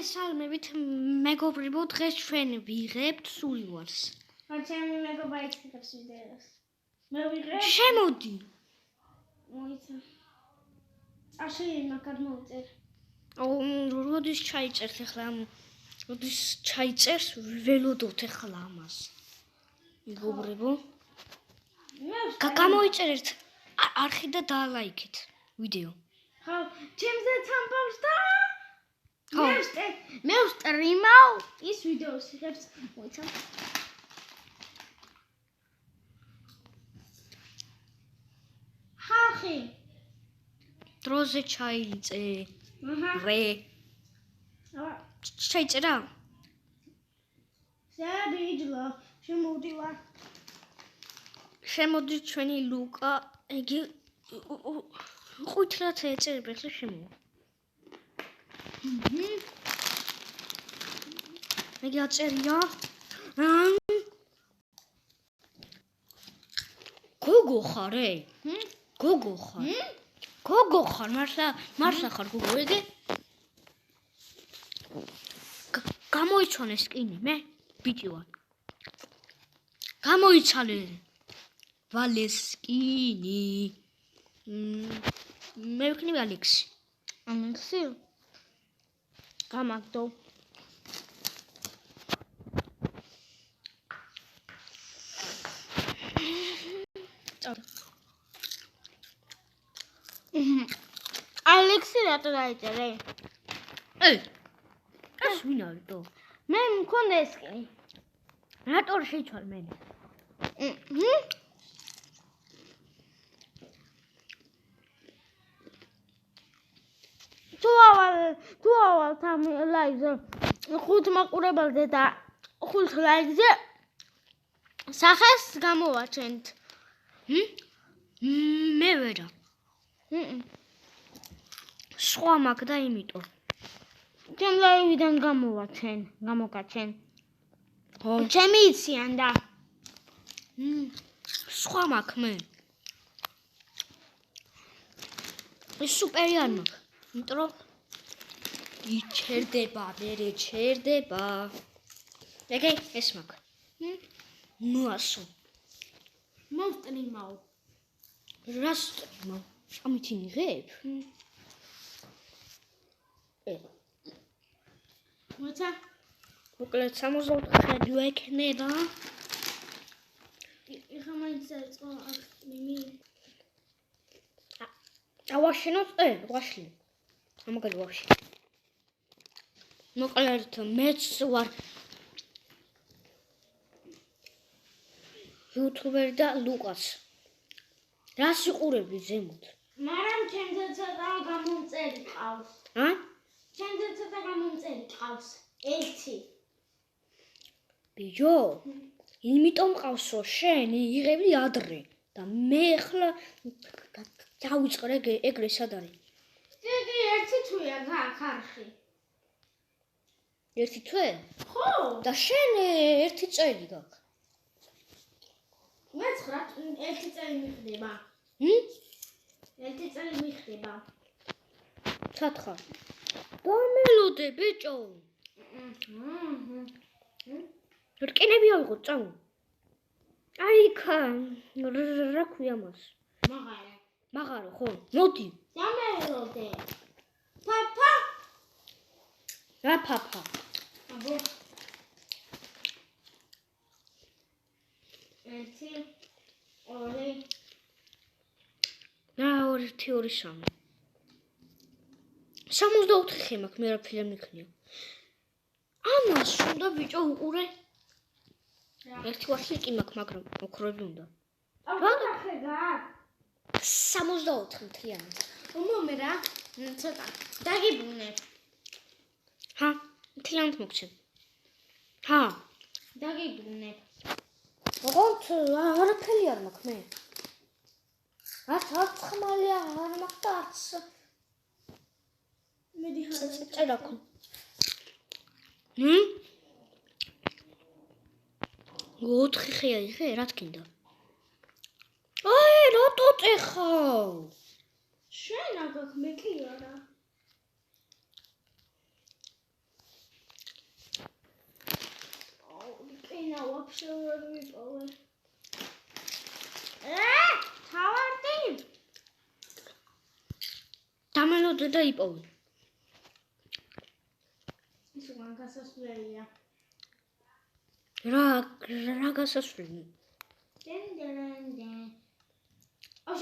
მოგესალმებით მეგობრებო, დღეს ჩვენ ვიღებთ სულივარს. ჩემი მეგობა იცნობს ვიდეოს. მე ვიღებ. შემოდი. მოიცა. აში მაგარ მოვწერ. როდის ჩაიწერთ ახლა? როდის ჩაიწერს ველოდოთ ახლა ამას. მეგობრებო. გამოიწერეთ არხი და დაალაიქეთ ვიდეო. ხო, ჩემზე წამბავს და მე ვსტრიმავ ის ვიდეოს იღებს, მოიცა. ხალხი დროზე ჩაიწე. რე. ჩაიწერა? საბიჯლო, შემოდივარ. შემოდი ჩვენი ლუკა, იგი ყვითლად ეწერება ახლა შემოვა. მე გაწერია. გოგო ხარ, გოგო ხარ. გოგო ხარ, მართლა ხარ გოგო, ეგე? გამოიჩვანე სკინი, მე ბიჭი ვარ. გამოიცალე. ვალეს სკინი. მე ვიქნები ალექსი. ალექსი? გამაგდო. ალექსი რატო დაიწერე? ეს ვინ არის თო? მე მქონდა სკინი. რატო შეიცვალ მე? თუ ავალ თამ ლაივზე 5 მაყურებელზე და 5 ლაიქზე სახეს გამოვაჩენთ. მე ვერა. სხვა მაქვს და იმიტომ. ჩემ ლაივიდან გამოგაჩენ. ხო, ჩემი იციან და სხვა მაქვს მე. ეს სუპერი არ მაქვს. იმიტომ რომ იჩერდება, მე ჩერდება. ეგე ეს მაქვს. ნუ ასო. მოსტრიმავ. რა სტრიმავ? ამით იღებ? მოიცა? მოკლედ 64 ვექნება. ეხლა მაინც დაიწყო მიმი. ავაშენოთ, ვაშლი. ამაგალი ვაშლი. მოკლედ მეც ვარ YouTuber და ლუკას. რა სიყურები ზემოთ? მაგრამ ჩემზე ცოტა გამომწერი ყავს. ჩემზე ცოტა გამომწერი ყავს. ერთი. ბიჭო, იმიტომ ყავსო შენ იღები ადრე და მე ახლა დავიწყრე ეგრე სად არის? იგი ერთი თვეა ხარხი. ერთი თვე? ხო. და შენ ერთი წელი გაქვს. მე 1 წელი მიხდება. ერთი წელი მიხდება. სათხარ. დამელოდე ბიჭო. რკინები ავიღო წავ. აი ხა რა ქვია მას? მაღარო ხო? მოდი. დამელოდე. პაპა. რა პაპა? აბო. ერთი ორი. რა 2 3. 64 ხე მაქვს, მე რა ფილმი ხნია. ამას უნდა ბიჭო უყურე. ერთი ვაშლი კი მაქვს, მაგრამ ოქროები უნდა. რა ხე გაქვს? 64 მთლიანი. უმომე რა? ცოტა. დაგიბუნე. მთლიანად მოგცემ. დაგიბუნე. ოღონდ არაფერი არ მაქვს მე. არც ხმალი არ მაქვს და არც მე დიხარ წერა ხო. ოთხი ხეა იღე, რა თქინდა? რატო წეხავ? შენ აგაკ მე კი არა. ვაფშე ვერ ვიპოვე. თავარდი. დამელოდე და იპოვე. ის უკან გასასვლელია. რა გასასვლელი?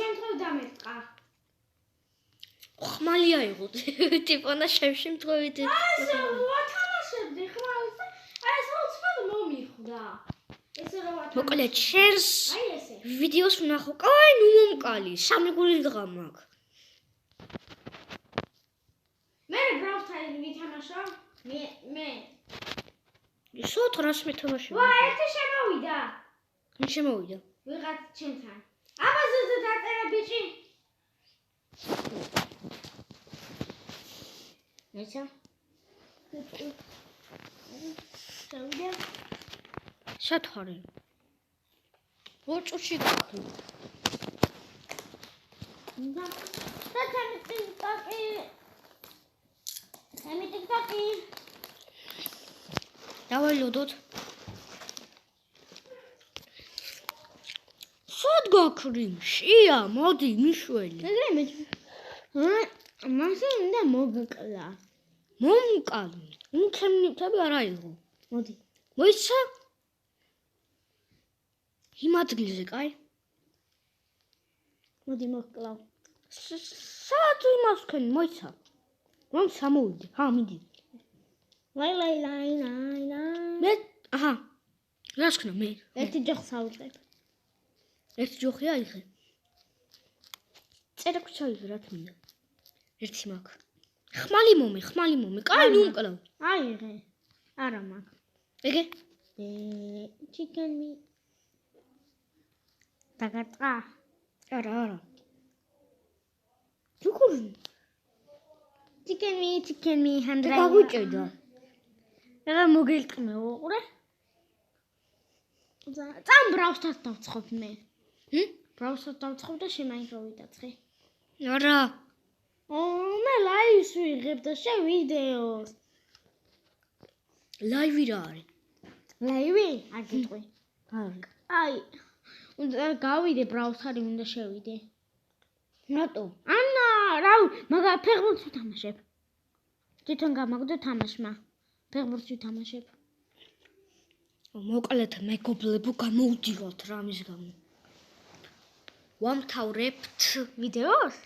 შემთხვევით დამეთყა. ხმალი აიღო. ტიპონა შემთხვევით. ასე ვათამაშებდი ხმალს და ეს უცბად მომიხვდა. ესე რომ მოკლედ შერს აი ესე. ვიდეოს ვნახო. კაი, ნუ მომკალი. 3 გული დღა მაქვს. მე ბრაუსტარი ვითამაშო. მე. სოთ რას მეთამაში? ვა, ერთი შემოვიდა. მე შემოვიდა. ვიღაც ჩემთან. ამაზე დაწერა ბიჭი. ეცა? შევიდე. სათხარი. ვორჭუში გაქვი. და ჩემი ტიკტოკი. ჩემი ტიკტოკი. დავალოდოთ. სად გაქრი? შია, მოდი, მიშველი. მასე უნდა მოგკლა. მომკალი. ჩემნიტები არ აიღო. მოდი. მოიცა? იმ ადგილზე, კაი? მოდი მოგკლავ. სად იმას ვქენი, მოიცა? რომ სამოვიდე. ჰა, მიდი. ლაი. მე, აჰა. რას ვქნა მე? ერთი ჯოხს ავუწყებ. ერთი ჯოხი აიღე. წერა ქჩაიღე რა თქმა. ერთი მაქვს. ხმალი მომი. კაი, ნუ მკლავ. აიღე. არა მაქვს. ეგე? chicken me. დაგარტყა? არა. ჩუქური. chicken me 100. გაგვიჭედა. რა მოგელტყმე უყურე? წამ ბრაუსტას დავცხობ მე. ბრაუსტას დავცხობ და შემაიღო ვიდაცხე. არა. მე ლაივს ვიღებ და შევიდეოს. ლაივი რა არის? ლაივი? არ გეტყვი. არა. აი. უნდა გავიდე ბრაუსტარი უნდა შევიდე. რატო? ანა, რა, მაგა ფეხბურთს ვთამაშებ. თვითონ გამაგდო თამაშმა. ფეხბურთს ვთამაშებ. მოკლედ მეგობლებო გამოუდივართ რამის გამო. ვამთავრებთ ვიდეოს?